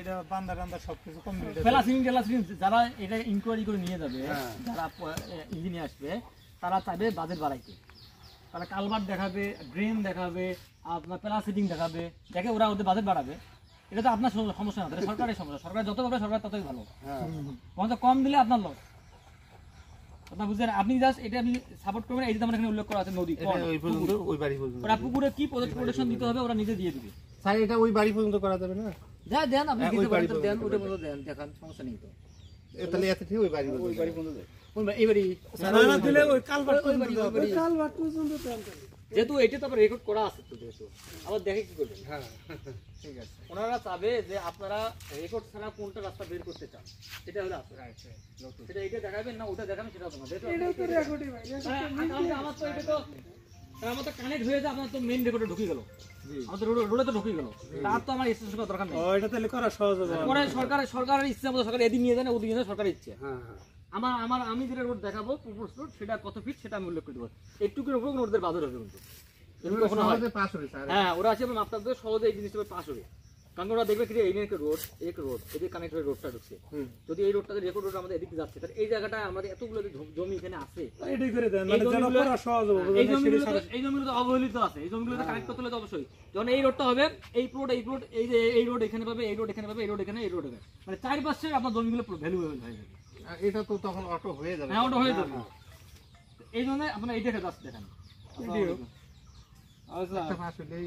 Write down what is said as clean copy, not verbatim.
এটা বান্দা টান্দা সবকিছু কমপ্লিট আছে। প্লাসিং যারা এটা ইনকোয়ারি করে নিয়ে যাবে, যারা ইঞ্জিনিয়ার আসবে, তারা চাইবে বাজেট বাড়াইতে। তারা কালভার্ট দেখাবে, ড্রেন দেখাবে, আপনার প্লাসিং দেখাবে, দেখে ওরা ওদের বাজেট বাড়াবে। এটা তো আপনার সমস্যা না, তাহলে সরকারের সমস্যা। সরকার যত পাবে সরকার ততই ভালো। বরঞ্চ কম দিলে আপনার লস। আপনার বুঝলেন, আপনি জাস্ট এটা আপনি সাপোর্ট করবেন। এই যে আমার এখানে উল্লেখ করা আছে নদী, ওরা পুকুরে কি প্রোটেকশন দিতে হবে ওরা নিজে দিয়ে দিবে। স্যার এটা ওই বাড়ি পর্যন্ত করা যাবে না? দেন আপনি দিতে পারেন, তো দেন, ওটা বলো দেন, দেখান, সমস্যা নেই তো। তাহলে এত ঠিক ওই বাড়ি পর্যন্ত এইবারই না দিলে ওই কালভার্ট পর্যন্ত যেহেতু এটা তো রেকর্ড করা আছে, তো যেহেতু আবার দেখে কি করবেন। হ্যাঁ ঠিক আছে, ওনারা চাবে যে আপনারা রেকর্ড ছাড়া কোনটা রাস্তা বের করতে চান, সেটা হলো আপনারা সেটা এটা দেখাবেন না, ওটা দেখাবেন, সেটা তোমাদের আমার তো এটা তো আমার তো কানেক্ট হয়ে যায়, আপনার তো মেইন রেকর্ডে ঢুকে গেল, আমাদের রোডে তো ঢুকে গেল, তার তো আমার স্টেশন করার দরকার নেই। এটা তাহলে করা সহজ হবে। পরে সরকারের ইচ্ছা মতো সরকার এদিন নিয়ে যায় না, ওদিন নিয়ে যায়, সরকারের ইচ্ছে। হ্যাঁ আমি যেটা রোড দেখাবো প্রপোজ রোড, সেটা কত ফিট সেটা আমি উল্লেখ করে দেবো। একটুকুর উপর ওদের বাজার হবে কিন্তু হ্যাঁ, ওরা আছে আপনাদের সহজে এই জিনিসটা পাস হবে। কারণ ওরা দেখবে কি এই একটা রোড, এক রোড এদিকে কানেক্ট হয়ে রোডটা ঢুকছে, যদি এই রোডটাতে রেকর্ড রোড আমাদের এদিকে যাচ্ছে, তাহলে এই জায়গাটায় আমাদের এতগুলো জমি এখানে আছে, এটাই করে দেন, মানে যেন করা সহজ হবে। এই জমিগুলো তো অবহেলিত আছে, এই জমিগুলোতে কানেক্ট করতে হলে তো অবশ্যই যখন এই রোডটা হবে, এই রোড এই যে এই রোড এখানে পাবে, এই রোড এখানে পাবে, এই রোড এখানে, এই রোড এখানে, মানে চারপাশে আপনার জমিগুলো ভ্যালু হয়ে যাবে। এটা তো তখন অটো হয়ে যাবে। হ্যাঁ, অটো হয়ে যাবে। এই জন্য আপনারা এইটাকে জাস্ট দেখেন। ভিডিও আচ্ছা আসলে